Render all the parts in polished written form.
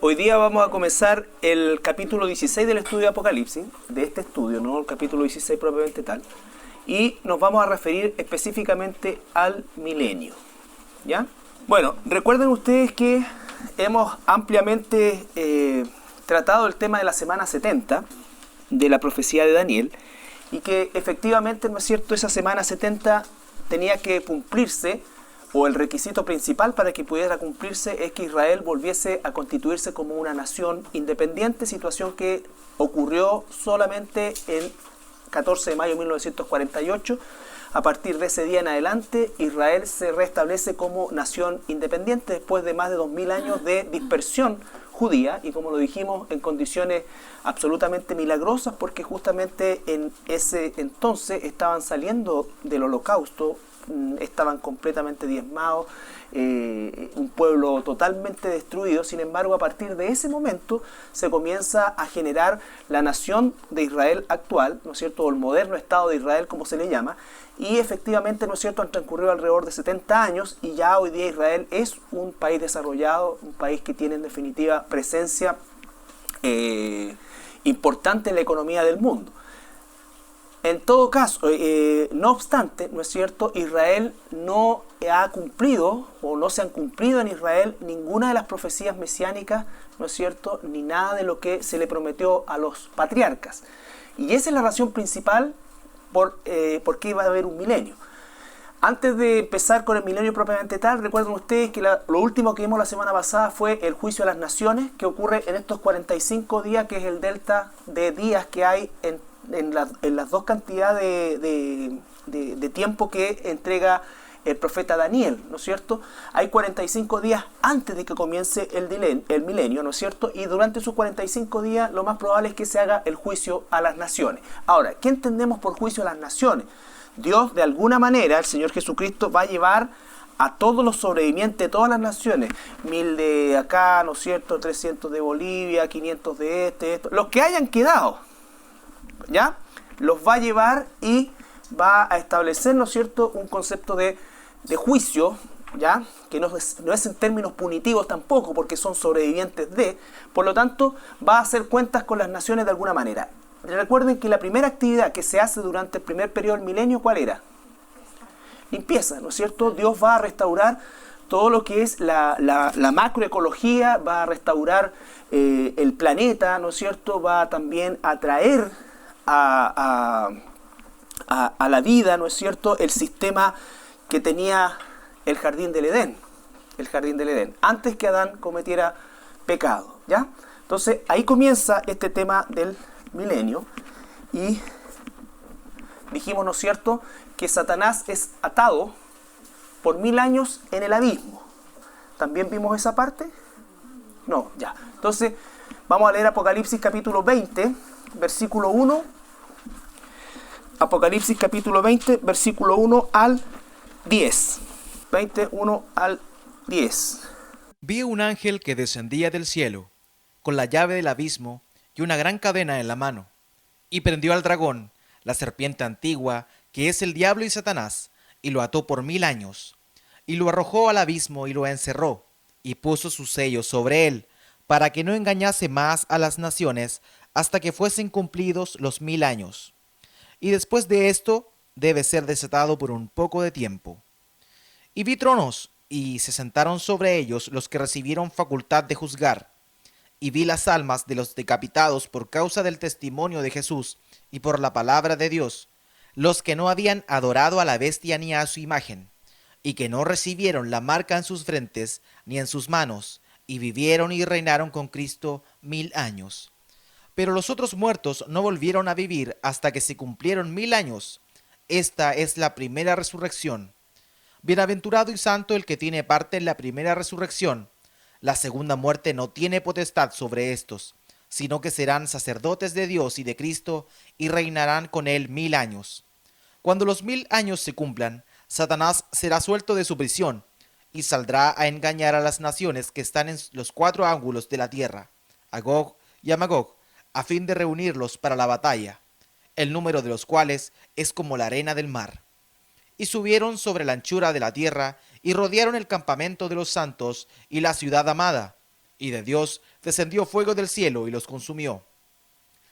Hoy día vamos a comenzar el capítulo 16 del estudio de Apocalipsis, de este estudio, no el capítulo 16 propiamente tal, y nos vamos a referir específicamente al milenio, ¿ya? Bueno, recuerden ustedes que hemos ampliamente tratado el tema de la semana 70 de la profecía de Daniel, y que efectivamente, ¿no es cierto?, esa semana 70 tenía que cumplirse, o el requisito principal para que pudiera cumplirse es que Israel volviese a constituirse como una nación independiente, situación que ocurrió solamente el 14 de mayo de 1948. A partir de ese día en adelante, Israel se restablece como nación independiente después de más de 2000 años de dispersión judía, y como lo dijimos, en condiciones absolutamente milagrosas, porque justamente en ese entonces estaban saliendo del holocausto, estaban completamente diezmados, un pueblo totalmente destruido. Sin embargo, a partir de ese momento se comienza a generar la nación de Israel actual, ¿no es cierto?, o el moderno Estado de Israel, como se le llama, y efectivamente, ¿no es cierto?, han transcurrido alrededor de 70 años y ya hoy día Israel es un país desarrollado, un país que tiene en definitiva presencia importante en la economía del mundo. En todo caso, no obstante, ¿no es cierto?, Israel no ha cumplido, o no se han cumplido en Israel ninguna de las profecías mesiánicas, ¿no es cierto?, ni nada de lo que se le prometió a los patriarcas. Y esa es la razón principal por qué iba a haber un milenio. Antes de empezar con el milenio propiamente tal, recuerden ustedes que lo último que vimos la semana pasada fue el juicio a las naciones, que ocurre en estos 45 días, que es el delta de días que hay en las dos cantidades de tiempo que entrega el profeta Daniel, ¿no es cierto? Hay 45 días antes de que comience el milenio, ¿no es cierto? Y durante esos 45 días lo más probable es que se haga el juicio a las naciones. Ahora, ¿qué entendemos por juicio a las naciones? Dios, de alguna manera, el Señor Jesucristo, va a llevar a todos los sobrevivientes de todas las naciones, 1000 de acá, ¿no es cierto?, 300 de Bolivia, 500 de esto, los que hayan quedado, ¿ya?, los va a llevar y va a establecer, ¿no es cierto?, un concepto de juicio, ¿ya?, que no es en términos punitivos tampoco, porque son sobrevivientes por lo tanto, va a hacer cuentas con las naciones de alguna manera. Recuerden que la primera actividad que se hace durante el primer periodo del milenio, ¿cuál era? Limpieza, ¿no es cierto? Dios va a restaurar todo lo que es la macroecología, va a restaurar el planeta, ¿no es cierto? Va también a traer a la vida, ¿no es cierto?, el sistema que tenía el jardín del Edén, antes que Adán cometiera pecado, ¿ya? Entonces, ahí comienza este tema del milenio, y dijimos, ¿no es cierto?, que Satanás es atado por 1000 años en el abismo. ¿También vimos esa parte? No, ya. Entonces, vamos a leer Apocalipsis capítulo 20, versículo 1. Apocalipsis capítulo 20, versículo 1 al 10. 21 al 10. Vi un ángel que descendía del cielo, con la llave del abismo y una gran cadena en la mano, y prendió al dragón, la serpiente antigua, que es el diablo y Satanás, y lo ató por 1000 años, y lo arrojó al abismo y lo encerró, y puso sus sellos sobre él, para que no engañase más a las naciones hasta que fuesen cumplidos los 1000 años. Y después de esto debe ser desatado por un poco de tiempo. Y vi tronos, y se sentaron sobre ellos los que recibieron facultad de juzgar. Y vi las almas de los decapitados por causa del testimonio de Jesús y por la palabra de Dios, los que no habían adorado a la bestia ni a su imagen, y que no recibieron la marca en sus frentes ni en sus manos, y vivieron y reinaron con Cristo 1000 años. Pero los otros muertos no volvieron a vivir hasta que se cumplieron 1000 años. Esta es la primera resurrección. Bienaventurado y santo el que tiene parte en la primera resurrección. La segunda muerte no tiene potestad sobre estos, sino que serán sacerdotes de Dios y de Cristo, y reinarán con él 1000 años. Cuando los 1000 años se cumplan, Satanás será suelto de su prisión, y saldrá a engañar a las naciones que están en los 4 ángulos de la tierra, a Gog y a Magog, a fin de reunirlos para la batalla, el número de los cuales es como la arena del mar. Y subieron sobre la anchura de la tierra, y rodearon el campamento de los santos y la ciudad amada, y de Dios descendió fuego del cielo y los consumió.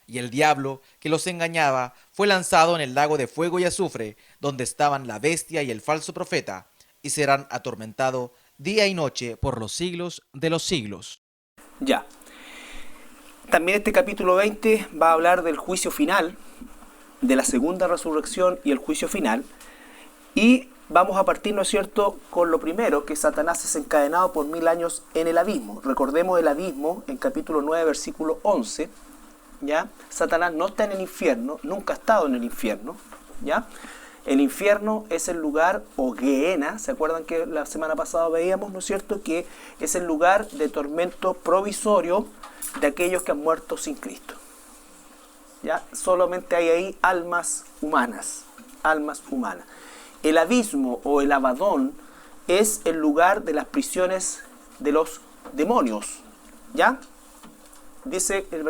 Y el diablo que los engañaba fue lanzado en el lago de fuego y azufre, donde estaban la bestia y el falso profeta, y serán atormentados día y noche por los siglos de los siglos. Ya. También este capítulo 20 va a hablar del juicio final, de la segunda resurrección y el juicio final. Y vamos a partir, ¿no es cierto?, con lo primero, que Satanás es encadenado por 1000 años en el abismo. Recordemos el abismo en capítulo 9, versículo 11. ¿Ya? Satanás no está en el infierno, nunca ha estado en el infierno. ¿Ya? El infierno es el lugar, o Gehenna, ¿se acuerdan que la semana pasada veíamos, ¿no es cierto?, que es el lugar de tormento provisorio de aquellos que han muerto sin Cristo. ¿Ya? Solamente hay ahí almas humanas, almas humanas. El abismo o el Abadón es el lugar de las prisiones de los demonios. ¿Ya? Dice el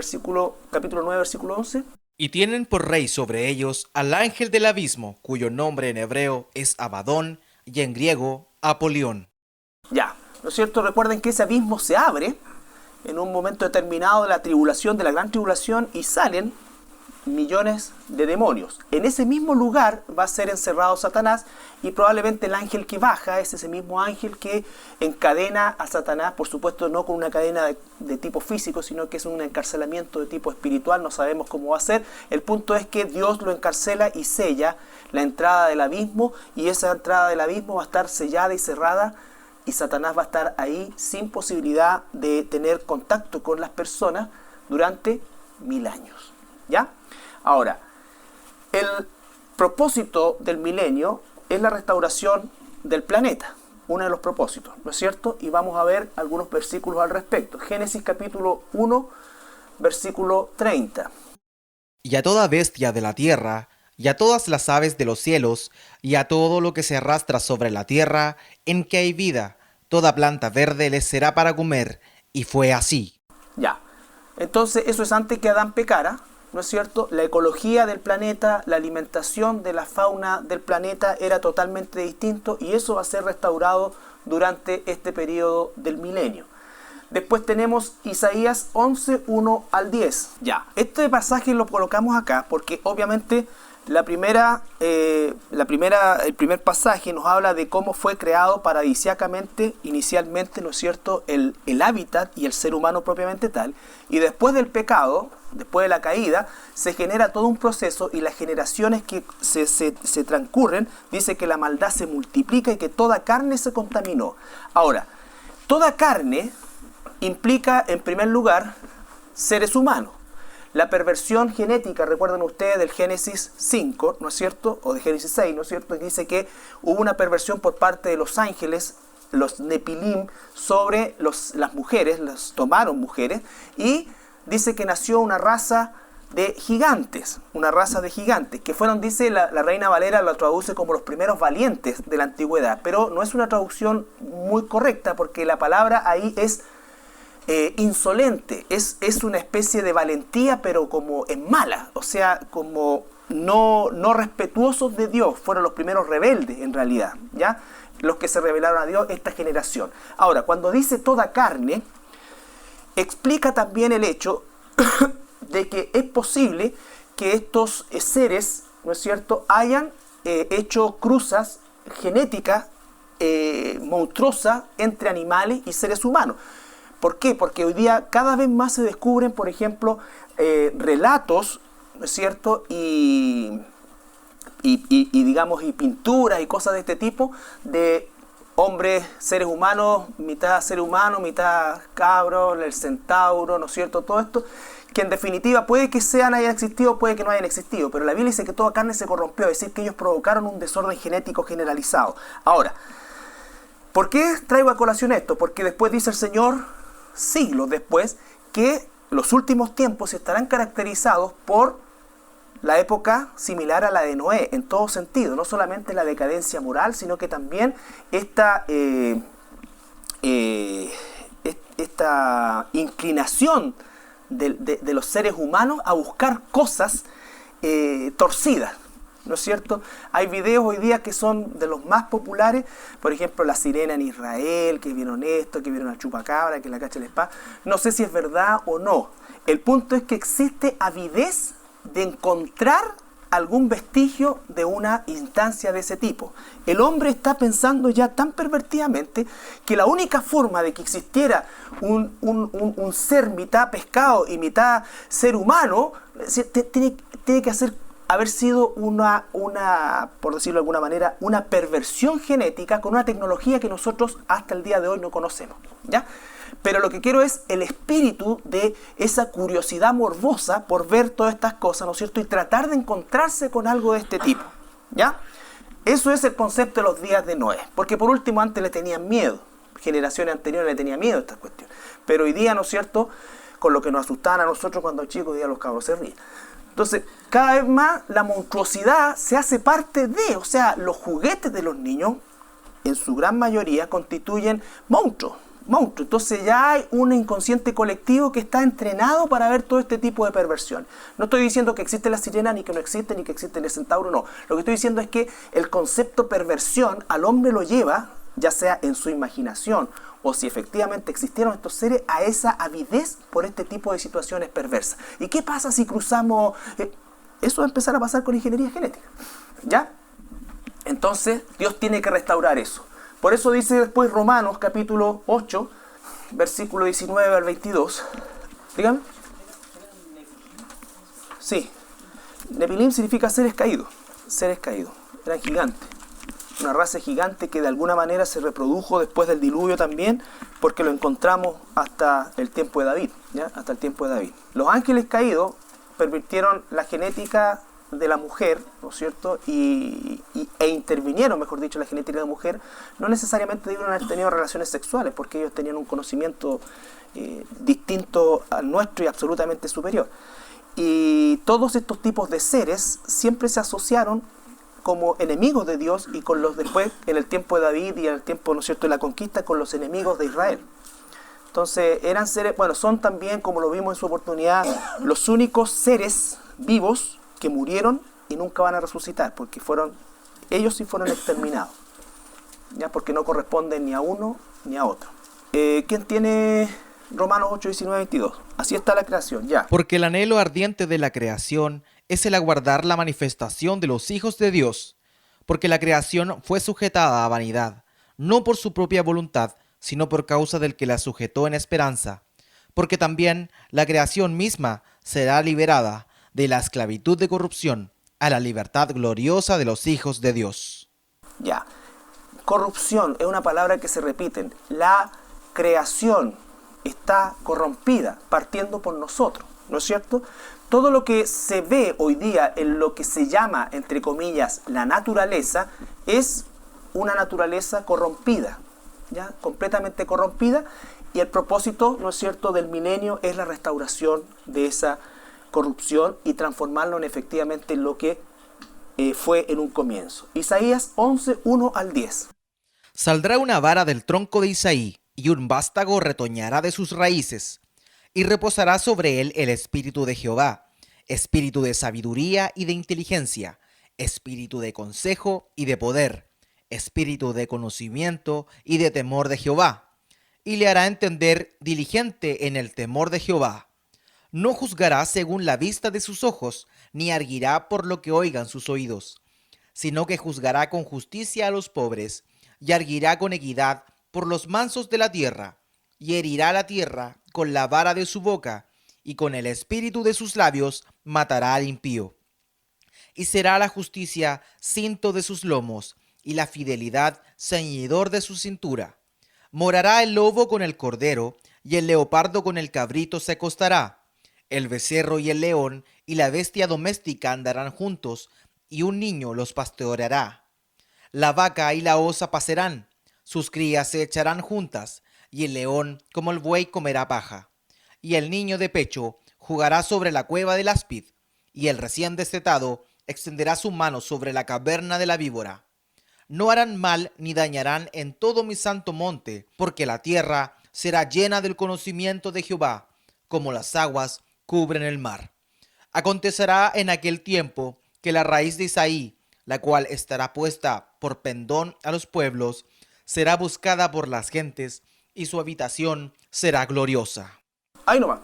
capítulo 9, versículo 11. Y tienen por rey sobre ellos al ángel del abismo, cuyo nombre en hebreo es Abadón y en griego Apolión. Ya, ¿no es cierto? Recuerden que ese abismo se abre en un momento determinado de la tribulación, de la gran tribulación, y salen millones de demonios. En ese mismo lugar va a ser encerrado Satanás, y probablemente el ángel que baja es ese mismo ángel que encadena a Satanás, por supuesto no con una cadena de tipo físico, sino que es un encarcelamiento de tipo espiritual. No sabemos cómo va a ser. El punto es que Dios lo encarcela y sella la entrada del abismo, y esa entrada del abismo va a estar sellada y cerrada, y Satanás va a estar ahí sin posibilidad de tener contacto con las personas durante 1000 años. ¿Ya? Ahora, el propósito del milenio es la restauración del planeta, uno de los propósitos, ¿no es cierto? Y vamos a ver algunos versículos al respecto. Génesis capítulo 1, versículo 30. Y a toda bestia de la tierra, y a todas las aves de los cielos, y a todo lo que se arrastra sobre la tierra, en que hay vida, toda planta verde les será para comer. Y fue así. Ya, entonces eso es antes que Adán pecara, ¿no es cierto? La ecología del planeta, la alimentación de la fauna del planeta era totalmente distinto, y eso va a ser restaurado durante este periodo del milenio. Después tenemos Isaías 11, 1 al 10. Ya, este pasaje lo colocamos acá porque obviamente el primer pasaje nos habla de cómo fue creado paradisíacamente inicialmente, ¿no es cierto?, el hábitat y el ser humano propiamente tal. Y después del pecado, después de la caída, se genera todo un proceso, y las generaciones que se transcurren, dice que la maldad se multiplica y que toda carne se contaminó. Ahora, toda carne implica, en primer lugar, seres humanos. La perversión genética, recuerdan ustedes del Génesis 5, ¿no es cierto?, o de Génesis 6, ¿no es cierto?, que dice que hubo una perversión por parte de los ángeles, los Nepilim, sobre las mujeres, las tomaron mujeres, y dice que nació una raza de gigantes, que fueron, dice la Reina Valera, lo traduce como los primeros valientes de la antigüedad, pero no es una traducción muy correcta, porque la palabra ahí es insolente, es una especie de valentía, pero como en mala, o sea, como no respetuosos de Dios. Fueron los primeros rebeldes en realidad, ¿ya? Los que se rebelaron a Dios, esta generación. Ahora, cuando dice toda carne, explica también el hecho de que es posible que estos seres, ¿no es cierto?, hayan hecho cruzas genéticas monstruosas entre animales y seres humanos. ¿Por qué? Porque hoy día cada vez más se descubren, por ejemplo, relatos, ¿no es cierto?, y digamos, y pinturas y cosas de este tipo, de hombres, seres humanos, mitad ser humano, mitad cabro, el centauro, ¿no es cierto?, todo esto, que en definitiva puede que hayan existido, puede que no hayan existido, pero la Biblia dice que toda carne se corrompió, es decir, que ellos provocaron un desorden genético generalizado. Ahora, ¿por qué traigo a colación esto? Porque después dice el Señor, siglos después, que los últimos tiempos estarán caracterizados por la época similar a la de Noé, en todo sentido, no solamente la decadencia moral, sino que también esta inclinación de los seres humanos a buscar cosas torcidas. ¿no es cierto? Hay videos hoy día que son de los más populares, por ejemplo, la sirena en Israel, que vieron esto, que vieron al chupacabra, que la cacha el spa. No sé si es verdad o no. El punto es que existe avidez de encontrar algún vestigio de una instancia de ese tipo. El hombre está pensando ya tan pervertidamente que la única forma de que existiera un ser mitad pescado y mitad ser humano tiene que haber sido por decirlo de alguna manera, una perversión genética con una tecnología que nosotros hasta el día de hoy no conocemos, ¿ya? Pero lo que quiero es el espíritu de esa curiosidad morbosa por ver todas estas cosas, ¿no es cierto? Y tratar de encontrarse con algo de este tipo, ¿ya? Eso es el concepto de los días de Noé. Porque por último antes le tenían miedo. Generaciones anteriores le tenían miedo a estas cuestiones. Pero hoy día, ¿no es cierto? Con lo que nos asustaban a nosotros cuando chicos, hoy día los cabros se ríen. Entonces, cada vez más la monstruosidad se hace parte de, o sea, los juguetes de los niños, en su gran mayoría, constituyen monstruos. Entonces ya hay un inconsciente colectivo que está entrenado para ver todo este tipo de perversión. No estoy diciendo que existe la sirena, ni que no existe, ni que existe el centauro, no. Lo que estoy diciendo es que el concepto perversión al hombre lo lleva, ya sea en su imaginación o si efectivamente existieron estos seres, a esa avidez por este tipo de situaciones perversas. ¿Y qué pasa si cruzamos? Eso va a empezar a pasar con ingeniería genética, ¿ya? Entonces Dios tiene que restaurar eso. Por eso dice después Romanos capítulo 8, versículo 19 al 22. Dígame. Sí. Nefilim significa seres caídos. Seres caídos. Eran gigantes. Una raza gigante que de alguna manera se reprodujo después del diluvio también, porque lo encontramos hasta el tiempo de David, ¿ya? Hasta el tiempo de David. Los ángeles caídos pervirtieron la genética de la mujer, ¿no es cierto? E intervinieron, mejor dicho, la genética de la mujer. No necesariamente debieron haber tenido relaciones sexuales, porque ellos tenían un conocimiento distinto al nuestro y absolutamente superior. Y todos estos tipos de seres siempre se asociaron como enemigos de Dios y con los después, en el tiempo de David y en el tiempo, ¿no es cierto?, de la conquista, con los enemigos de Israel. Entonces eran seres, bueno, son también, como lo vimos en su oportunidad, los únicos seres vivos que murieron y nunca van a resucitar, porque ellos sí fueron exterminados, ya, porque no corresponden ni a uno ni a otro. ¿Quién tiene Romanos 8, 19, 22? Así está la creación, ya. Porque el anhelo ardiente de la creación es el aguardar la manifestación de los hijos de Dios, porque la creación fue sujetada a vanidad, no por su propia voluntad, sino por causa del que la sujetó en esperanza, porque también la creación misma será liberada de la esclavitud de corrupción a la libertad gloriosa de los hijos de Dios. Ya, corrupción es una palabra que se repite. La creación está corrompida, partiendo por nosotros, ¿no es cierto? Todo lo que se ve hoy día en lo que se llama, entre comillas, la naturaleza, es una naturaleza corrompida, ¿ya? Completamente corrompida, y el propósito, ¿no es cierto?, del milenio es la restauración de esa corrupción y transformarlo en efectivamente lo que fue en un comienzo. Isaías 11, 1 al 10. Saldrá una vara del tronco de Isaí, y un vástago retoñará de sus raíces, y reposará sobre él el espíritu de Jehová, espíritu de sabiduría y de inteligencia, espíritu de consejo y de poder, espíritu de conocimiento y de temor de Jehová, y le hará entender diligente en el temor de Jehová. No juzgará según la vista de sus ojos, ni arguirá por lo que oigan sus oídos, sino que juzgará con justicia a los pobres, y arguirá con equidad por los mansos de la tierra, y herirá la tierra con la vara de su boca, y con el espíritu de sus labios matará al impío. Y será la justicia cinto de sus lomos, y la fidelidad ceñidor de su cintura. Morará el lobo con el cordero, y el leopardo con el cabrito se acostará. El becerro y el león y la bestia doméstica andarán juntos, y un niño los pastoreará. La vaca y la osa pasarán, sus crías se echarán juntas, y el león como el buey comerá paja. Y el niño de pecho jugará sobre la cueva del áspid, y el recién destetado extenderá su mano sobre la caverna de la víbora. No harán mal ni dañarán en todo mi santo monte, porque la tierra será llena del conocimiento de Jehová, como las aguas cubren el mar. Acontecerá en aquel tiempo que la raíz de Isaí, la cual estará puesta por pendón a los pueblos, será buscada por las gentes, y su habitación será gloriosa. Ahí nomás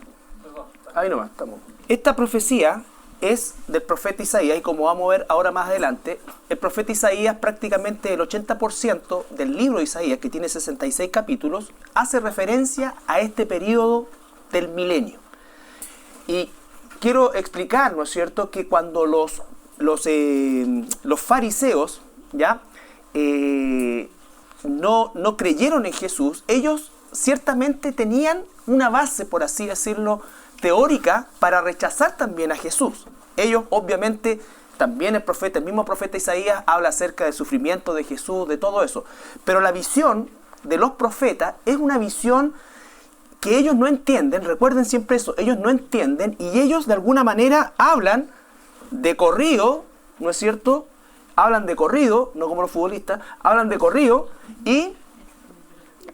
estamos. Esta profecía es del profeta Isaías, y como vamos a ver ahora más adelante, el profeta Isaías, prácticamente el 80% del libro de Isaías, que tiene 66 capítulos, hace referencia a este periodo del milenio. Y quiero explicar, ¿no es cierto?, que cuando los fariseos, ¿ya?, no creyeron en Jesús, ellos ciertamente tenían una base, por así decirlo, teórica para rechazar también a Jesús. Ellos, obviamente, también el mismo profeta Isaías habla acerca del sufrimiento de Jesús, de todo eso. Pero la visión de los profetas es una visión que ellos no entienden. Recuerden siempre eso, ellos no entienden, y ellos de alguna manera hablan de corrido, ¿no es cierto? Hablan de corrido, no como los futbolistas, hablan de corrido, y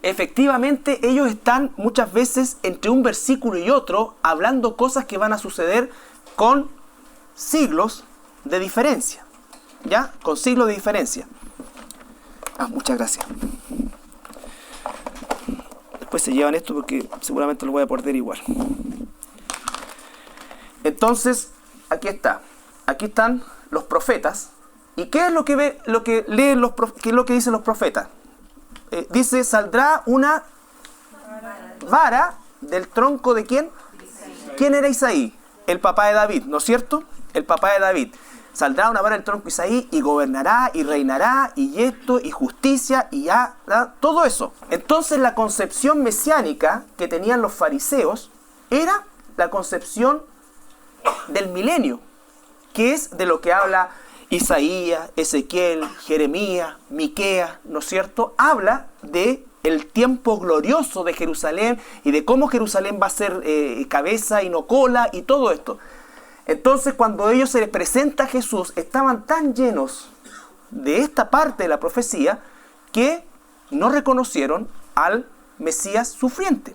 efectivamente ellos están muchas veces entre un versículo y otro hablando cosas que van a suceder con siglos de diferencia. ¿Ya? Con siglos de diferencia. Muchas gracias. Después se llevan esto porque seguramente lo voy a perder igual. Entonces, aquí está. Aquí están los profetas. ¿Y qué es lo que leen qué es lo que dicen los profetas? Dice, saldrá una vara del tronco de ¿quién? ¿Quién era Isaí? El papá de David, ¿no es cierto? El papá de David. Saldrá una vara del tronco de Isaí y gobernará y reinará y esto y justicia y ya, ¿verdad? Todo eso. Entonces la concepción mesiánica que tenían los fariseos era la concepción del milenio, que es de lo que habla Isaías, Ezequiel, Jeremías, Miqueas, ¿no es cierto? Habla de el tiempo glorioso de Jerusalén y de cómo Jerusalén va a ser cabeza y no cola y todo esto. Entonces, cuando ellos se les presenta a Jesús, estaban tan llenos de esta parte de la profecía que no reconocieron al Mesías sufriente,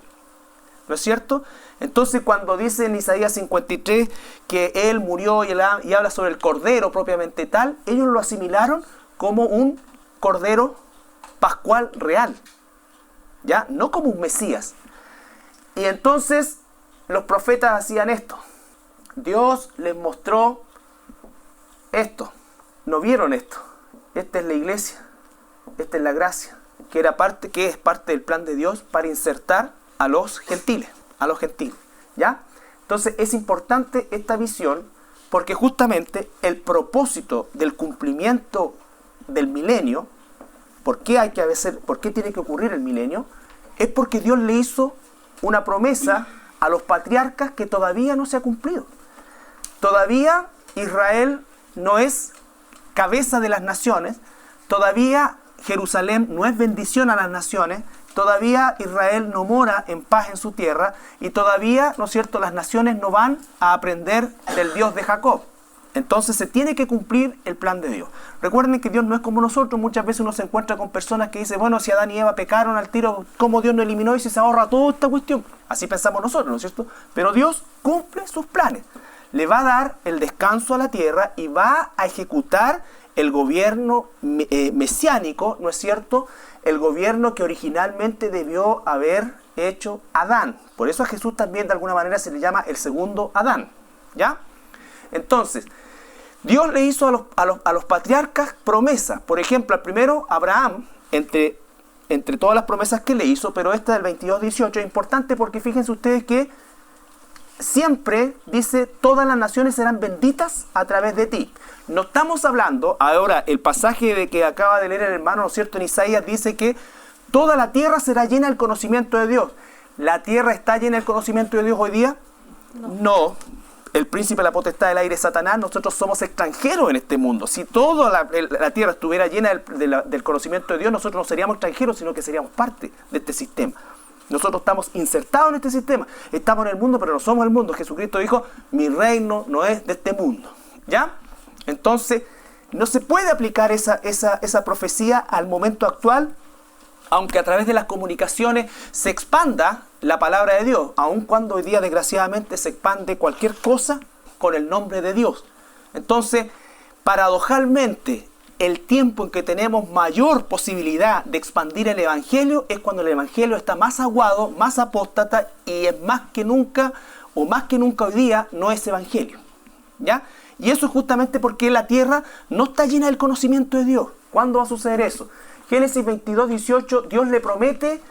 ¿no es cierto? Entonces, cuando dice en Isaías 53 que Él murió y habla sobre el Cordero propiamente tal, ellos lo asimilaron como un Cordero pascual real, ¿ya? No como un Mesías. Y entonces los profetas hacían esto. Dios les mostró esto. No vieron esto. Esta es la iglesia. Esta es la gracia. Que es parte del plan de Dios para insertar a los gentiles. ¿Ya? Entonces es importante esta visión porque justamente el propósito del cumplimiento del milenio, ¿por qué tiene que ocurrir el milenio? Es porque Dios le hizo una promesa a los patriarcas que todavía no se ha cumplido. Todavía Israel no es cabeza de las naciones, todavía Jerusalén no es bendición a las naciones, todavía Israel no mora en paz en su tierra y todavía, ¿no es cierto?, las naciones no van a aprender del Dios de Jacob. Entonces se tiene que cumplir el plan de Dios. Recuerden que Dios no es como nosotros. Muchas veces uno se encuentra con personas que dicen, bueno, si Adán y Eva pecaron al tiro, ¿cómo Dios no eliminó y se ahorra toda esta cuestión? Así pensamos nosotros, ¿no es cierto? Pero Dios cumple sus planes. Le va a dar el descanso a la tierra y va a ejecutar el gobierno mesiánico, ¿no es cierto?, el gobierno que originalmente debió haber hecho Adán. Por eso a Jesús también de alguna manera se le llama el segundo Adán, ¿ya? Entonces, Dios le hizo a los patriarcas promesas. Por ejemplo, al primero, Abraham, entre todas las promesas que le hizo, pero esta del 22:18 es importante porque fíjense ustedes que siempre dice, todas las naciones serán benditas a través de ti. No estamos hablando, ahora el pasaje de que acaba de leer el hermano, ¿no es cierto?, en Isaías dice que toda la tierra será llena del conocimiento de Dios. ¿La tierra está llena del conocimiento de Dios hoy día? No. El príncipe de la potestad del aire es Satanás. Nosotros somos extranjeros en este mundo. Si toda la tierra estuviera llena del conocimiento de Dios, nosotros no seríamos extranjeros, sino que seríamos parte de este sistema. Nosotros estamos insertados en este sistema. Estamos en el mundo, pero no somos el mundo. Jesucristo dijo, mi reino no es de este mundo. ¿Ya? Entonces, no se puede aplicar esa profecía al momento actual, aunque a través de las comunicaciones se expanda la palabra de Dios, aun cuando hoy día desgraciadamente se expande cualquier cosa con el nombre de Dios. Entonces, Paradojalmente, el tiempo en que tenemos mayor posibilidad de expandir el Evangelio es cuando el Evangelio está más aguado, más apóstata y es más que nunca, o más que nunca hoy día, no es Evangelio. ¿Ya? Y eso es justamente porque la tierra no está llena del conocimiento de Dios. ¿Cuándo va a suceder eso? Génesis 22, 18, Dios le promete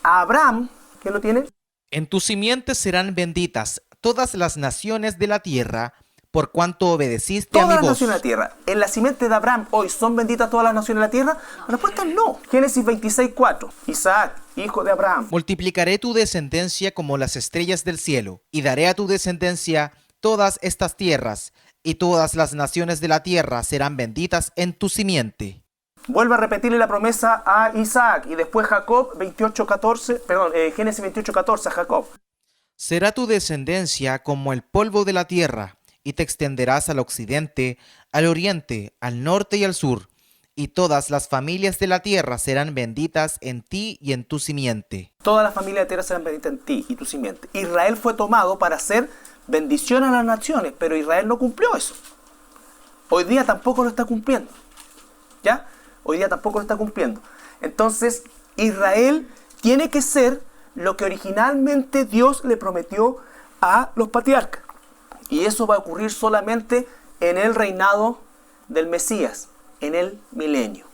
a Abraham, ¿qué lo tiene? En tu simiente serán benditas todas las naciones de la tierra, por cuanto obedeciste a mi Todas las voz. naciones de la tierra. ¿En la simiente de Abraham hoy son benditas todas las naciones de la tierra? La respuesta es no. Génesis 26, 4. Isaac, hijo de Abraham. Multiplicaré tu descendencia como las estrellas del cielo, y daré a tu descendencia todas estas tierras, y todas las naciones de la tierra serán benditas en tu simiente. Vuelve a repetirle la promesa a Isaac y después Jacob, Génesis 28, 14 a Jacob. Será tu descendencia como el polvo de la tierra, y te extenderás al occidente, al oriente, al norte y al sur, y todas las familias de la tierra serán benditas en ti y en tu simiente. Todas las familias de la tierra serán benditas en ti y tu simiente. Israel fue tomado para hacer bendición a las naciones, pero Israel no cumplió eso. Hoy día tampoco lo está cumpliendo. ¿Ya? Hoy día tampoco lo está cumpliendo. Entonces, Israel tiene que ser lo que originalmente Dios le prometió a los patriarcas. Y eso va a ocurrir solamente en el reinado del Mesías, en el milenio.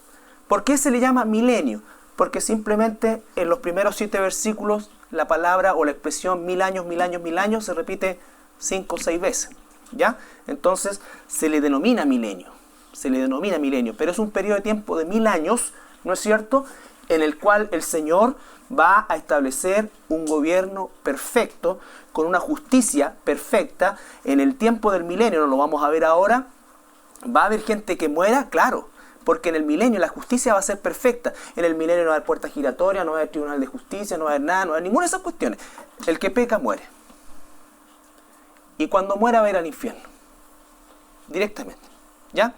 ¿Por qué se le llama milenio? Porque simplemente en los primeros 7 versículos la palabra o la expresión 1000 años, 1000 años, 1000 años se repite 5 o 6 veces. ¿Ya? Entonces se le denomina milenio. Se le denomina milenio, pero es un periodo de tiempo de 1000 años, ¿no es cierto?, en el cual el Señor va a establecer un gobierno perfecto, con una justicia perfecta. En el tiempo del milenio, no lo vamos a ver ahora, ¿va a haber gente que muera? Claro, porque en el milenio la justicia va a ser perfecta. En el milenio no va a haber puerta giratoria, no va a haber tribunal de justicia, no va a haber nada, no va a haber ninguna de esas cuestiones. El que peca muere. Y cuando muera va a ir al infierno. Directamente. ¿Ya?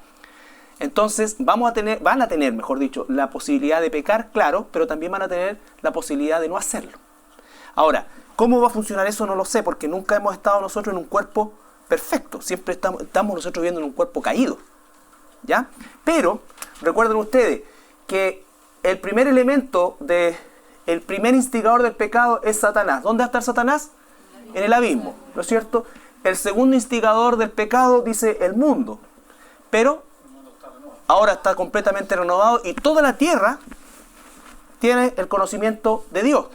Entonces van a tener, mejor dicho, la posibilidad de pecar, claro, pero también van a tener la posibilidad de no hacerlo. Ahora, ¿cómo va a funcionar eso? No lo sé, porque nunca hemos estado nosotros en un cuerpo perfecto. Siempre estamos nosotros viviendo en un cuerpo caído. ¿Ya? Pero, recuerden ustedes que el primer elemento, el primer instigador del pecado es Satanás. ¿Dónde va a estar Satanás? En el abismo, ¿no es cierto? El segundo instigador del pecado dice el mundo. Pero ahora está completamente renovado y toda la tierra tiene el conocimiento de Dios.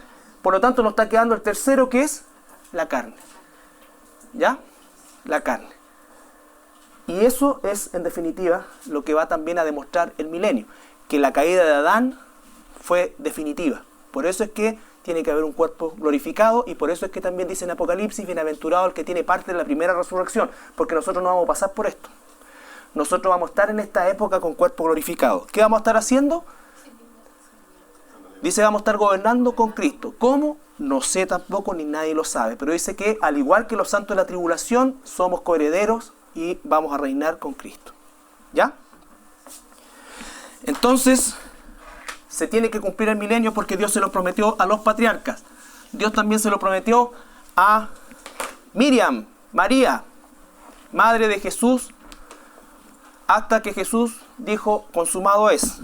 Por lo tanto, nos está quedando el tercero, que es la carne. ¿Ya? La carne. Y eso es, en definitiva, lo que va también a demostrar el milenio. Que la caída de Adán fue definitiva. Por eso es que tiene que haber un cuerpo glorificado, y por eso es que también dice en Apocalipsis, bienaventurado el que tiene parte de la primera resurrección. Porque nosotros no vamos a pasar por esto. Nosotros vamos a estar en esta época con cuerpo glorificado. ¿Qué vamos a estar haciendo? Dice, vamos a estar gobernando con Cristo. ¿Cómo? No sé tampoco, ni nadie lo sabe. Pero dice que, al igual que los santos de la tribulación, somos coherederos y vamos a reinar con Cristo. ¿Ya? Entonces, se tiene que cumplir el milenio porque Dios se lo prometió a los patriarcas. Dios también se lo prometió a Miriam, María, madre de Jesús, hasta que Jesús dijo, consumado es.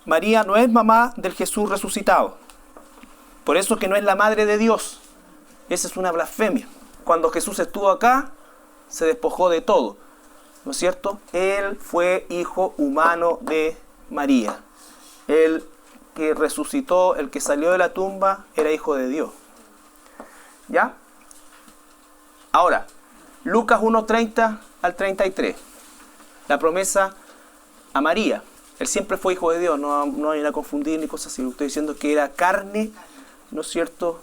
María no es mamá del Jesús resucitado. Por eso que no es la madre de Dios. Esa es una blasfemia. Cuando Jesús estuvo acá, se despojó de todo. ¿No es cierto? Él fue hijo humano de María. El que resucitó, el que salió de la tumba, era hijo de Dios. ¿Ya? Ahora, Lucas 1:30 al 33. La promesa a María. Él siempre fue hijo de Dios, no hay a confundir ni cosas así. Lo que estoy diciendo es que era carne, ¿no es cierto?,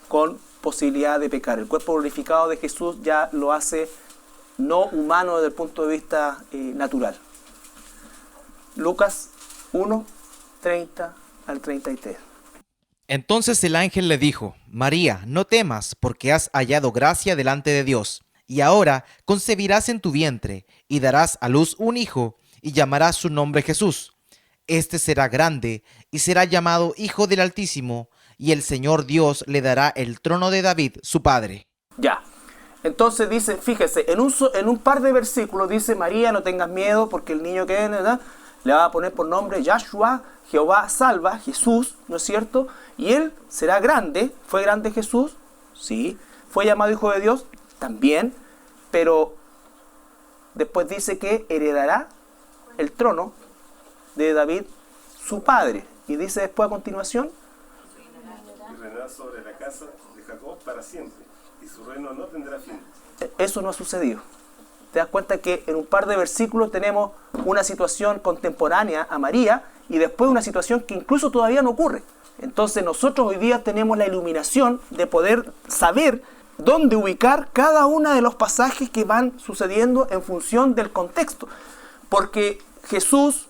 con posibilidad de pecar. El cuerpo glorificado de Jesús ya lo hace no humano desde el punto de vista natural. Lucas 1:30 al 33. Entonces el ángel le dijo, María, no temas, porque has hallado gracia delante de Dios. Y ahora concebirás en tu vientre, y darás a luz un hijo, y llamarás su nombre Jesús. Este será grande, y será llamado Hijo del Altísimo, y el Señor Dios le dará el trono de David, su padre. Ya. Entonces dice, fíjese, en un par de versículos dice, María, no tengas miedo porque el niño que viene, ¿verdad?, le va a poner por nombre Yahshua, Jehová salva, Jesús, ¿no es cierto? Y él será grande. ¿Fue grande Jesús? Sí. ¿Fue llamado Hijo de Dios? También. Pero después dice que heredará el trono de David, su padre. Y dice después a continuación, y reinará sobre la casa de Jacob para siempre, y su reino no tendrá fin. eso no ha sucedido. Te das cuenta que en un par de versículos tenemos una situación contemporánea a María y después una situación que incluso todavía no ocurre. Entonces nosotros hoy día tenemos la iluminación de poder saber dónde ubicar cada uno de los pasajes que van sucediendo en función del contexto. Porque Jesús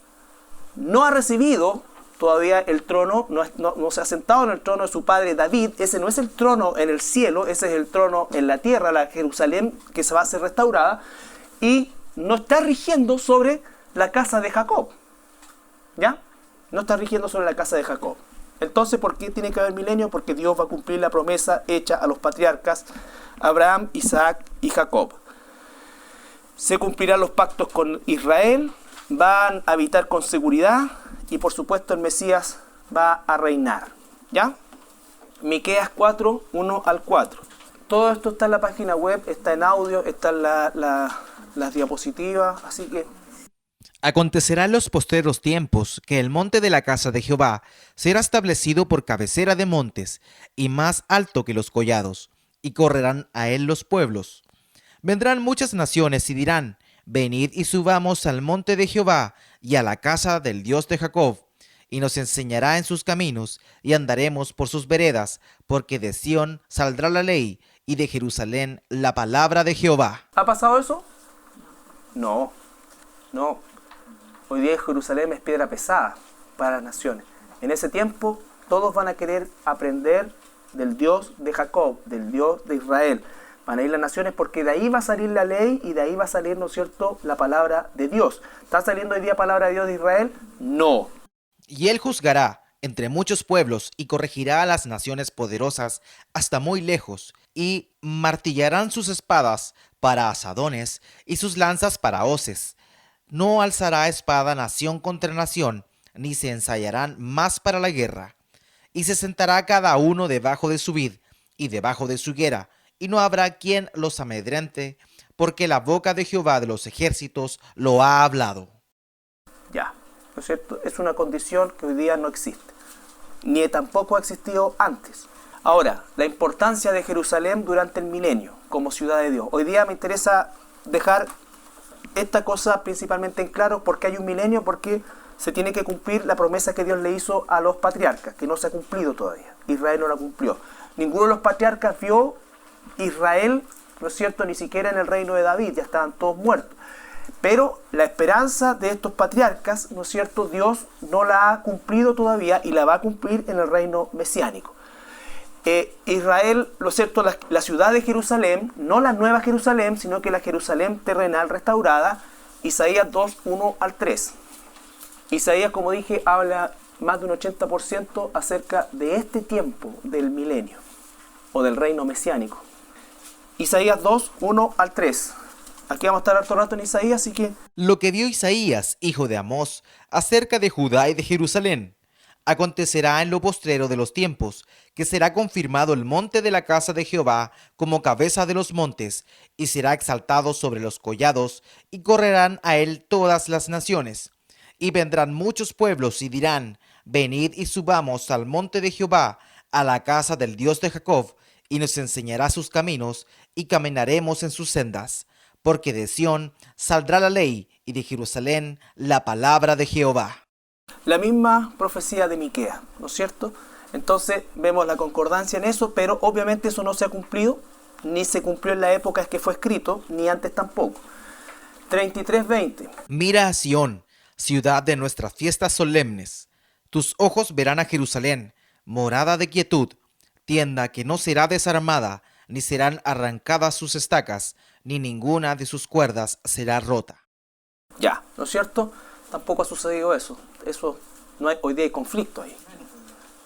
no ha recibido todavía el trono, no se ha sentado en el trono de su padre David. Ese no es el trono en el cielo, ese es el trono en la tierra, la Jerusalén que se va a ser restaurada, y no está rigiendo sobre la casa de Jacob. ¿Ya? No está rigiendo sobre la casa de Jacob. Entonces, ¿por qué tiene que haber milenio? Porque Dios va a cumplir la promesa hecha a los patriarcas Abraham, Isaac y Jacob. Se cumplirán los pactos con Israel, van a habitar con seguridad y por supuesto el Mesías va a reinar. ¿Ya? Miqueas 4, 1 al 4. Todo esto está en la página web, está en audio, está en las diapositivas, así que... Acontecerá en los postreros tiempos que el monte de la casa de Jehová será establecido por cabecera de montes y más alto que los collados, y correrán a él los pueblos. Vendrán muchas naciones y dirán, venid y subamos al monte de Jehová y a la casa del Dios de Jacob, y nos enseñará en sus caminos y andaremos por sus veredas, porque de Sión saldrá la ley y de Jerusalén la palabra de Jehová. ¿Ha pasado eso? No, no. Hoy día Jerusalén es piedra pesada para las naciones. En ese tiempo todos van a querer aprender del Dios de Jacob, del Dios de Israel. Van a ir las naciones porque de ahí va a salir la ley y de ahí va a salir, ¿no es cierto?, la palabra de Dios. ¿Está saliendo hoy día palabra de Dios de Israel? No. Y él juzgará entre muchos pueblos y corregirá a las naciones poderosas hasta muy lejos, y martillarán sus espadas para asadones y sus lanzas para hoces. No alzará espada nación contra nación, ni se ensayarán más para la guerra. Y se sentará cada uno debajo de su vid y debajo de su higuera, y no habrá quien los amedrente, porque la boca de Jehová de los ejércitos lo ha hablado. Ya, ¿no es cierto? Es una condición que hoy día no existe, ni tampoco ha existido antes. Ahora, la importancia de Jerusalén durante el milenio como ciudad de Dios. Hoy día me interesa dejar esta cosa principalmente en claro, porque hay un milenio, porque se tiene que cumplir la promesa que Dios le hizo a los patriarcas, que no se ha cumplido todavía. Israel no la cumplió. Ninguno de los patriarcas vio Israel, ¿no es cierto?, ni siquiera en el reino de David, ya estaban todos muertos. Pero la esperanza de estos patriarcas, ¿no es cierto?, Dios no la ha cumplido todavía y la va a cumplir en el reino mesiánico. Israel, lo cierto, la ciudad de Jerusalén, no la nueva Jerusalén, sino que la Jerusalén terrenal restaurada, Isaías 2, 1 al 3. Isaías, como dije, habla más de un 80% acerca de este tiempo del milenio o del reino mesiánico. Isaías 2, 1 al 3. Aquí vamos a estar harto rato en Isaías, así que... Lo que vio Isaías, hijo de Amós, acerca de Judá y de Jerusalén. Acontecerá en lo postrero de los tiempos, que será confirmado el monte de la casa de Jehová como cabeza de los montes, y será exaltado sobre los collados, y correrán a él todas las naciones. Y vendrán muchos pueblos y dirán, venid y subamos al monte de Jehová, a la casa del Dios de Jacob, y nos enseñará sus caminos, y caminaremos en sus sendas. Porque de Sión saldrá la ley, y de Jerusalén la palabra de Jehová. La misma profecía de Miqueas, ¿no es cierto? Entonces vemos la concordancia en eso, pero obviamente eso no se ha cumplido, ni se cumplió en la época en que fue escrito, ni antes tampoco. 33:20. Mira a Sión, ciudad de nuestras fiestas solemnes. Tus ojos verán a Jerusalén, morada de quietud, tienda que no será desarmada, ni serán arrancadas sus estacas, ni ninguna de sus cuerdas será rota. Ya, ¿no es cierto? Tampoco ha sucedido eso. Eso no hay, hoy día hay conflicto ahí.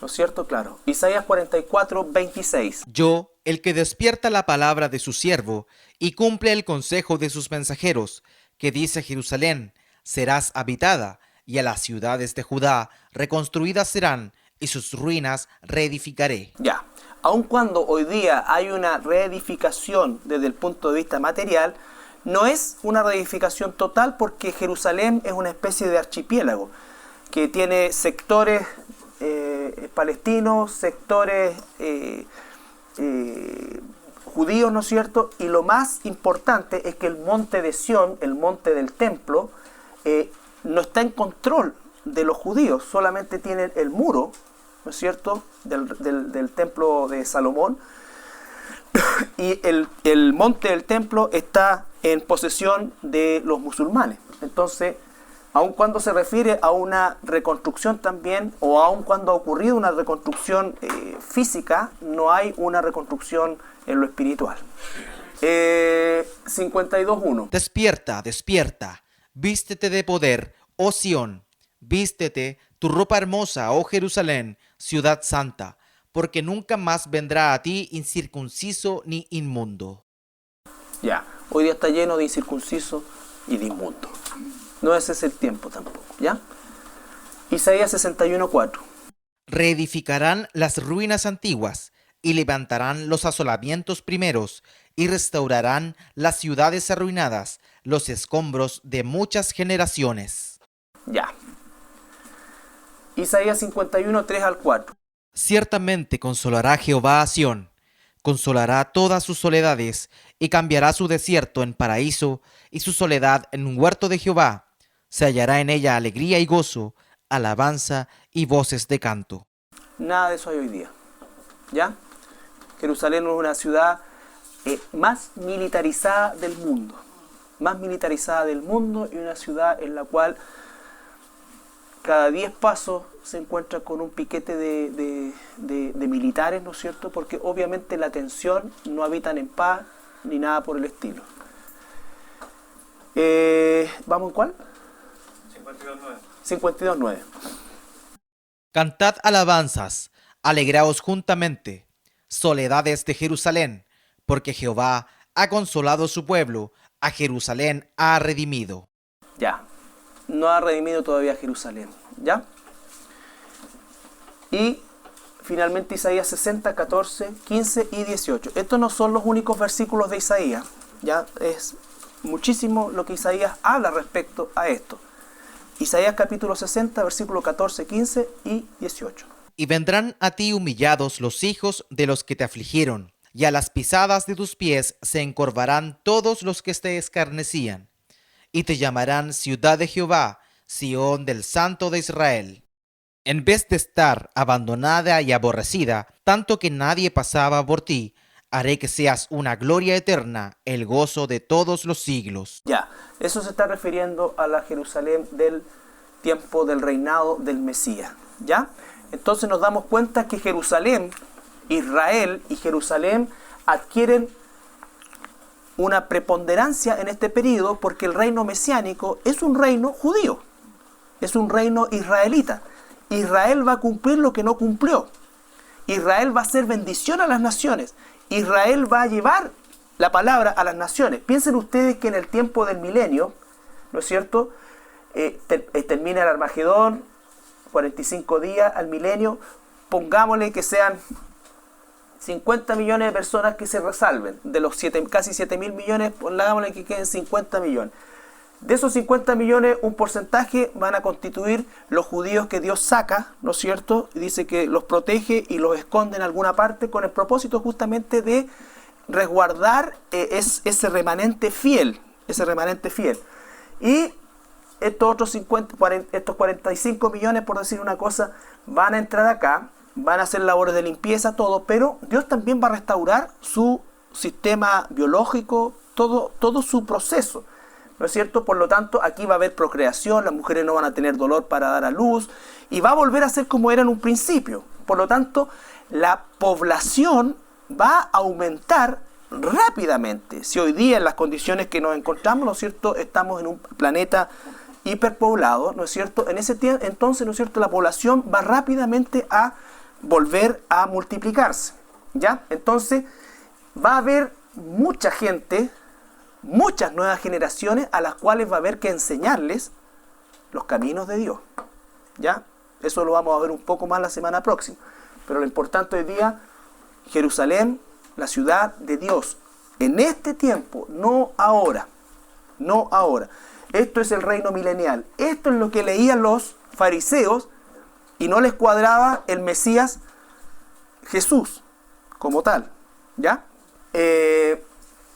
¿no es cierto? Claro. Isaías 44, 26. Yo, el que despierta la palabra de su siervo y cumple el consejo de sus mensajeros, que dice a Jerusalén, serás habitada, y a las ciudades de Judá reconstruidas serán, y sus ruinas reedificaré. Ya, aun cuando hoy día hay una reedificación desde el punto de vista material, no es una reedificación total porque Jerusalén es una especie de archipiélago que tiene sectores palestinos, sectores judíos, ¿no es cierto? Y lo más importante es que el monte de Sión, el monte del templo, no está en control de los judíos, solamente tienen el muro, ¿no es cierto?, del templo de Salomón, y el monte del templo está en posesión de los musulmanes. Entonces, aun cuando se refiere a una reconstrucción también, o aun cuando ha ocurrido una reconstrucción física, no hay una reconstrucción en lo espiritual. 52.1. Despierta, despierta, vístete de poder, oh Sión, vístete tu ropa hermosa, oh Jerusalén, ciudad santa, porque nunca más vendrá a ti incircunciso ni inmundo. Ya, hoy día está lleno de incircunciso y de inmundo. No ese es el tiempo tampoco, ¿ya? Isaías 61.4. Reedificarán las ruinas antiguas, y levantarán los asolamientos primeros, y restaurarán las ciudades arruinadas, los escombros de muchas generaciones. Ya. Isaías 51.3-4. Ciertamente consolará Jehová a Sión, consolará todas sus soledades, y cambiará su desierto en paraíso, y su soledad en un huerto de Jehová. Se hallará en ella alegría y gozo, alabanza y voces de canto. Nada de eso hay hoy día, ¿ya? Jerusalén es una ciudad más militarizada del mundo. Más militarizada del mundo, y una ciudad en la cual cada 10 pasos se encuentra con un piquete de militares, ¿no es cierto? Porque obviamente la tensión, no habitan en paz ni nada por el estilo. ¿Vamos en cuál? 52.9. Cantad alabanzas, alegraos juntamente, soledades de Jerusalén, porque Jehová ha consolado su pueblo, a Jerusalén ha redimido. Ya, no ha redimido todavía Jerusalén, ¿ya? Y finalmente Isaías 60, 14, 15 y 18. Estos no son los únicos versículos de Isaías, ya es muchísimo lo que Isaías habla respecto a esto. Isaías capítulo 60, versículo 14, 15 y 18. Y vendrán a ti humillados los hijos de los que te afligieron, y a las pisadas de tus pies se encorvarán todos los que te escarnecían, y te llamarán ciudad de Jehová, Sión del Santo de Israel. En vez de estar abandonada y aborrecida, tanto que nadie pasaba por ti, haré que seas una gloria eterna, el gozo de todos los siglos. Ya, eso se está refiriendo a la Jerusalén del tiempo del reinado del Mesías, ¿ya? Entonces nos damos cuenta que Jerusalén, Israel y Jerusalén adquieren una preponderancia en este período porque el reino mesiánico es un reino judío, es un reino israelita. Israel va a cumplir lo que no cumplió. Israel va a ser bendición a las naciones. Israel va a llevar la palabra a las naciones. Piensen ustedes que en el tiempo del milenio, ¿no es cierto?, termina el Armagedón, 45 días al milenio, pongámosle que sean 50 millones de personas que se resalven. De los casi 7.000 millones, pongámosle que queden 50 millones. De esos 50 millones, un porcentaje van a constituir los judíos que Dios saca, ¿no es cierto? Y dice que los protege y los esconde en alguna parte con el propósito justamente de resguardar ese remanente fiel, Y estos otros 45 millones, por decir una cosa, van a entrar acá, van a hacer labores de limpieza, todo, pero Dios también va a restaurar su sistema biológico, todo su proceso, ¿no es cierto? Por lo tanto, aquí va a haber procreación, las mujeres no van a tener dolor para dar a luz, y va a volver a ser como era en un principio. Por lo tanto, la población va a aumentar rápidamente. Si hoy día en las condiciones que nos encontramos, ¿no es cierto?, estamos en un planeta hiperpoblado, ¿no es cierto?, en ese entonces, ¿no es cierto?, la población va rápidamente a volver a multiplicarse, ¿ya? Entonces va a haber mucha gente, muchas nuevas generaciones a las cuales va a haber que enseñarles los caminos de Dios, ¿ya? Eso lo vamos a ver un poco más la semana próxima. Pero lo importante hoy día, Jerusalén, la ciudad de Dios, en este tiempo, no ahora, no ahora. Esto es el reino milenial. Esto es lo que leían los fariseos y no les cuadraba el Mesías Jesús como tal, ¿ya?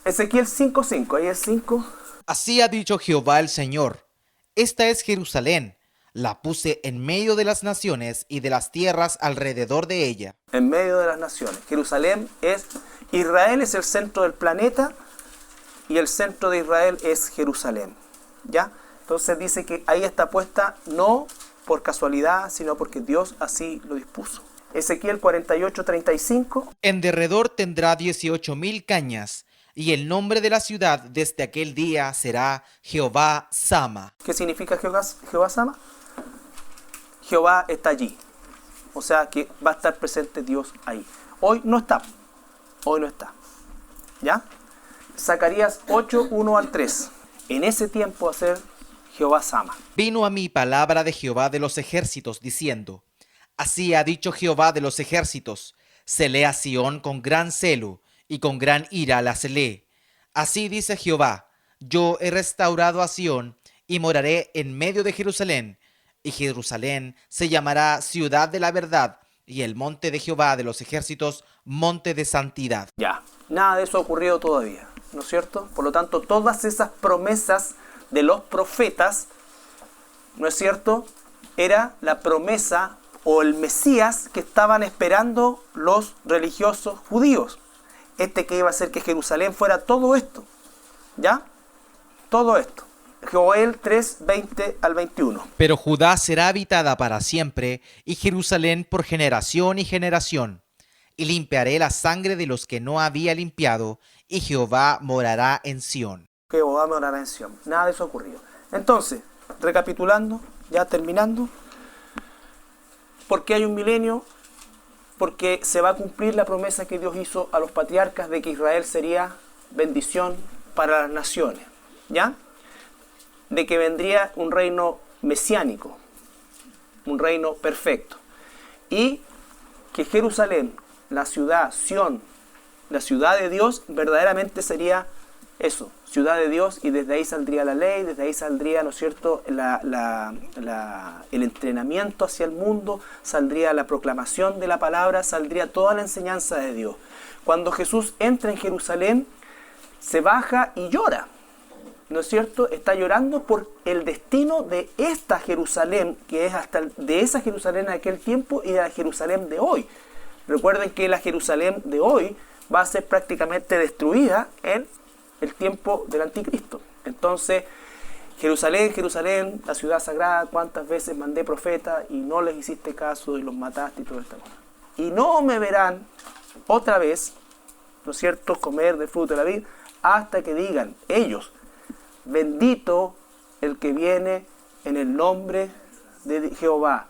Ezequiel 5:5, ahí es 5. Así ha dicho Jehová el Señor: esta es Jerusalén, la puse en medio de las naciones y de las tierras alrededor de ella. En medio de las naciones. Jerusalén es, Israel es el centro del planeta y el centro de Israel es Jerusalén, ¿ya? Entonces dice que ahí está puesta no por casualidad, sino porque Dios así lo dispuso. Ezequiel 48:35. En derredor tendrá 18,000 cañas, y el nombre de la ciudad desde aquel día será Jehová Sama. ¿Qué significa Jehová Sama? Jehová está allí. O sea que va a estar presente Dios ahí. Hoy no está. Hoy no está. ¿Ya? Zacarías 8:1-3. En ese tiempo va a ser Jehová Sama. Vino a mí palabra de Jehová de los ejércitos, diciendo: así ha dicho Jehová de los ejércitos: celé a Sión con gran celo, y con gran ira la celé. Así dice Jehová: yo he restaurado a Sión, y moraré en medio de Jerusalén, y Jerusalén se llamará ciudad de la verdad, y el monte de Jehová de los ejércitos, monte de santidad. Ya, nada de eso ha ocurrido todavía, ¿no es cierto? Por lo tanto, todas esas promesas de los profetas, ¿no es cierto?, era la promesa o el Mesías que estaban esperando los religiosos judíos. Que iba a hacer que Jerusalén fuera todo esto, ¿ya? Todo esto. Joel 3:20-21. Pero Judá será habitada para siempre, y Jerusalén por generación y generación. Y limpiaré la sangre de los que no había limpiado, y Jehová morará en Sión. Jehová morará en Sión. Nada de eso ha ocurrido. Entonces, recapitulando, ya terminando, ¿por qué hay un milenio? Porque se va a cumplir la promesa que Dios hizo a los patriarcas de que Israel sería bendición para las naciones, ¿ya? De que vendría un reino mesiánico, un reino perfecto. Y que Jerusalén, la ciudad, Sión, la ciudad de Dios, verdaderamente sería eso, ciudad de Dios, y desde ahí saldría la ley, desde ahí saldría, ¿no es cierto?, el entrenamiento hacia el mundo, saldría la proclamación de la palabra, saldría toda la enseñanza de Dios. Cuando Jesús entra en Jerusalén, se baja y llora, ¿no es cierto? Está llorando por el destino de esta Jerusalén, que es hasta de esa Jerusalén de aquel tiempo y de la Jerusalén de hoy. Recuerden que la Jerusalén de hoy va a ser prácticamente destruida en el tiempo del anticristo. Entonces, Jerusalén, Jerusalén, la ciudad sagrada, cuántas veces mandé profetas y no les hiciste caso y los mataste y todo esto. Y no me verán otra vez, ¿no es cierto?, comer del fruto de la vid, hasta que digan ellos: bendito el que viene en el nombre de Jehová.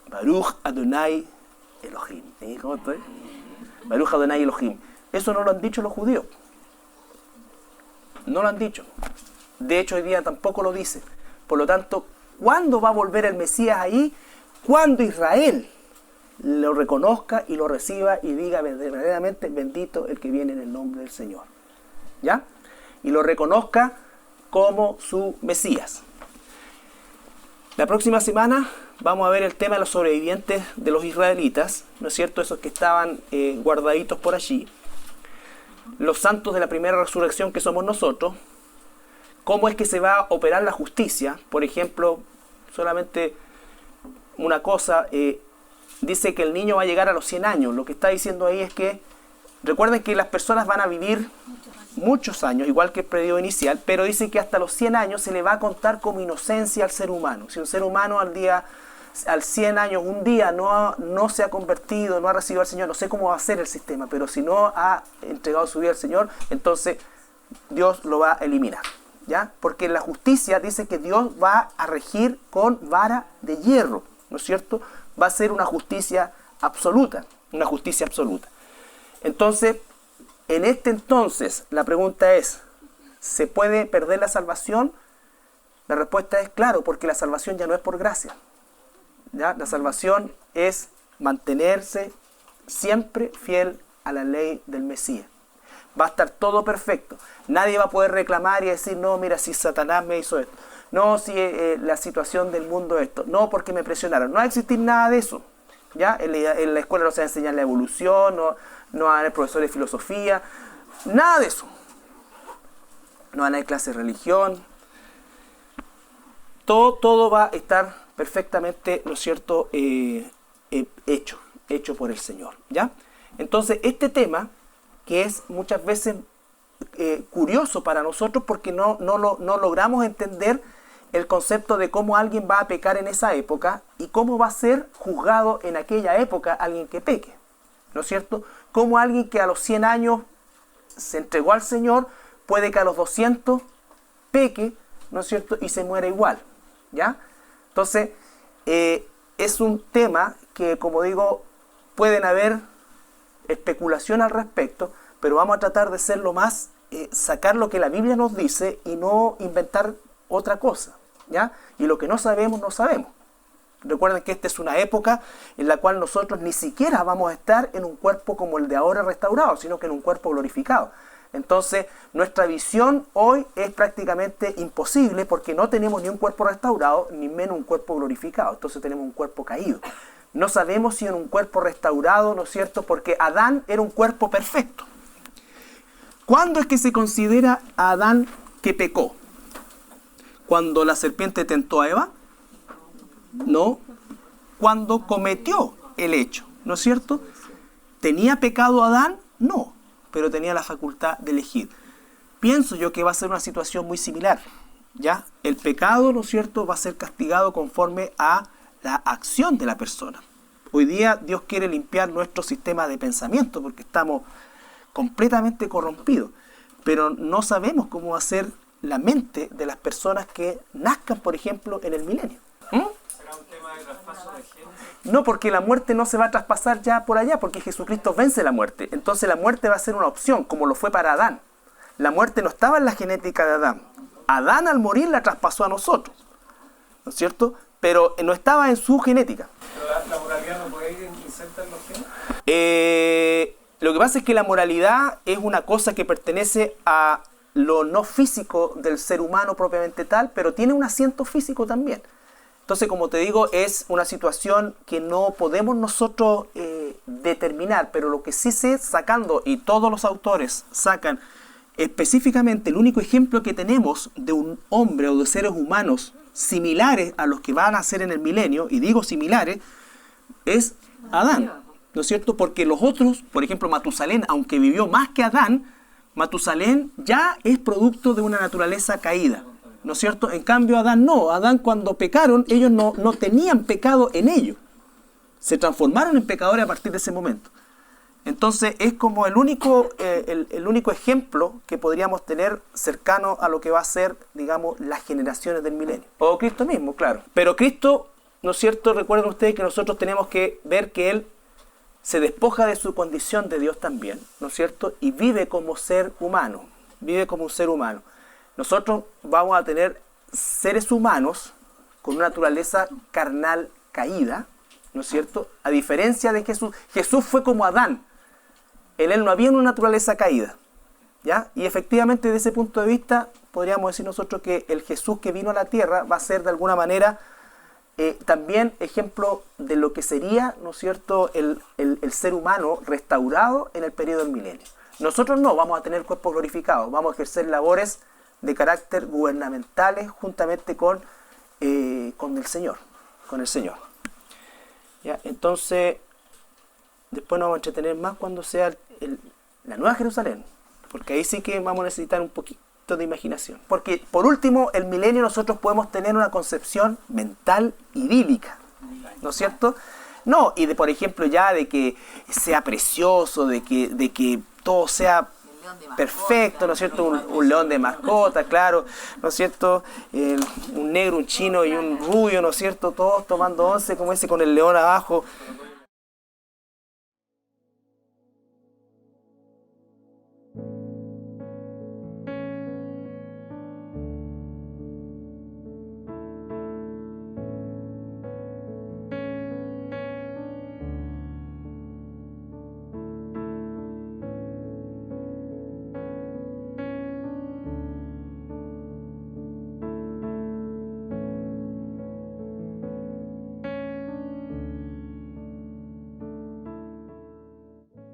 Baruch Adonai Elohim. ¿Cómo estoy? Baruch Adonai Elohim. Eso no lo han dicho los judíos. No lo han dicho. De hecho, hoy día tampoco lo dice. Por lo tanto, ¿cuándo va a volver el Mesías ahí? Cuando Israel lo reconozca y lo reciba y diga verdaderamente: bendito el que viene en el nombre del Señor. ¿Ya? Y lo reconozca como su Mesías. La próxima semana vamos a ver el tema de los sobrevivientes de los israelitas, ¿no es cierto? Esos que estaban guardaditos por allí. Los santos de la primera resurrección, que somos nosotros. Cómo es que se va a operar la justicia. Por ejemplo, solamente una cosa, dice que el niño va a llegar a los 100 años. Lo que está diciendo ahí es que, recuerden que las personas van a vivir muchos años, igual que el periodo inicial, pero dice que hasta los 100 años se le va a contar como inocencia al ser humano. Si un ser humano al 100 años, un día no se ha convertido, no ha recibido al Señor, no sé cómo va a ser el sistema, pero si no ha entregado su vida al Señor, entonces Dios lo va a eliminar, ¿ya? Porque la justicia dice que Dios va a regir con vara de hierro, ¿no es cierto?, va a ser una justicia absoluta, una justicia absoluta. Entonces, en este entonces, la pregunta es, ¿se puede perder la salvación? La respuesta es claro, porque la salvación ya no es por gracia. ¿Ya? La salvación es mantenerse siempre fiel a la ley del Mesías. Va a estar todo perfecto. Nadie va a poder reclamar y decir, no, mira, si Satanás me hizo esto. No, si la situación del mundo es esto. No, porque me presionaron. No va a existir nada de eso. ¿Ya? En la escuela no se va a enseñar la evolución, no van a haber profesores de filosofía. Nada de eso. No van a haber clases de religión. Todo va a estar perfectamente, ¿no es cierto?, hecho por el Señor. ¿Ya? Entonces, este tema, que es muchas veces curioso para nosotros porque no logramos entender el concepto de cómo alguien va a pecar en esa época y cómo va a ser juzgado en aquella época alguien que peque, ¿no es cierto? Cómo alguien que a los 100 años se entregó al Señor puede que a los 200 peque, ¿no es cierto? Y se muera igual, ¿ya? Entonces, es un tema que, como digo, pueden haber especulación al respecto, pero vamos a tratar de ser lo más, sacar lo que la Biblia nos dice y no inventar otra cosa, ¿ya? Y lo que no sabemos, no sabemos. Recuerden que esta es una época en la cual nosotros ni siquiera vamos a estar en un cuerpo como el de ahora restaurado, sino que en un cuerpo glorificado. Entonces, nuestra visión hoy es prácticamente imposible porque no tenemos ni un cuerpo restaurado, ni menos un cuerpo glorificado. Entonces tenemos un cuerpo caído. No sabemos si en un cuerpo restaurado, ¿no es cierto? Porque Adán era un cuerpo perfecto. ¿Cuándo es que se considera a Adán que pecó? ¿Cuando la serpiente tentó a Eva? No. Cuando cometió el hecho, ¿no es cierto? ¿Tenía pecado Adán? No, pero tenía la facultad de elegir. Pienso yo que va a ser una situación muy similar, ¿ya? El pecado, ¿no es cierto?, va a ser castigado conforme a la acción de la persona. Hoy día Dios quiere limpiar nuestro sistema de pensamiento porque estamos completamente corrompidos, pero no sabemos cómo va a ser la mente de las personas que nazcan, por ejemplo, en el milenio. ¿Será un tema de traspaso de genes? No, porque la muerte no se va a traspasar ya por allá, porque Jesucristo vence la muerte. Entonces la muerte va a ser una opción, como lo fue para Adán. La muerte no estaba en la genética de Adán. Adán al morir la traspasó a nosotros, ¿no es cierto? Pero no estaba en su genética. ¿Pero la moralidad no puede ir inserta en los genes? Lo que pasa es que la moralidad es una cosa que pertenece a lo no físico del ser humano propiamente tal, pero tiene un asiento físico también. Entonces, como te digo, es una situación que no podemos nosotros determinar, pero lo que sí sé, sacando, y todos los autores sacan específicamente el único ejemplo que tenemos de un hombre o de seres humanos similares a los que van a ser en el milenio, y digo similares, es Adán, ¿no es cierto? Porque los otros, por ejemplo Matusalén, aunque vivió más que Adán, Matusalén ya es producto de una naturaleza caída, ¿no es cierto? En cambio Adán no. Adán, cuando pecaron, ellos no tenían pecado en ellos. Se transformaron en pecadores a partir de ese momento. Entonces es como el único ejemplo que podríamos tener cercano a lo que va a ser, digamos, las generaciones del milenio. O Cristo mismo, claro. Pero Cristo, ¿no es cierto? Recuerden ustedes que nosotros tenemos que ver que Él se despoja de su condición de Dios también, ¿no es cierto? Y vive como ser humano. Vive como un ser humano. Nosotros vamos a tener seres humanos con una naturaleza carnal caída, ¿no es cierto? A diferencia de Jesús. Jesús fue como Adán. En él no había una naturaleza caída, ¿ya? Y efectivamente, desde ese punto de vista, podríamos decir nosotros que el Jesús que vino a la tierra va a ser de alguna manera también ejemplo de lo que sería, ¿no es cierto?, el ser humano restaurado en el periodo del milenio. Nosotros no vamos a tener cuerpos glorificados, vamos a ejercer labores de carácter gubernamentales juntamente con el Señor, ¿Ya? Entonces, después nos vamos a entretener más cuando sea la Nueva Jerusalén, porque ahí sí que vamos a necesitar un poquito de imaginación. Porque, por último, el milenio nosotros podemos tener una concepción mental idílica, ¿no es cierto? No, y por ejemplo ya de que sea precioso, de que todo sea perfecto, ¿no es cierto? Un león de mascota, claro, ¿no es cierto? Un negro, un chino y un rubio, ¿no es cierto? Todos tomando once como ese con el león abajo.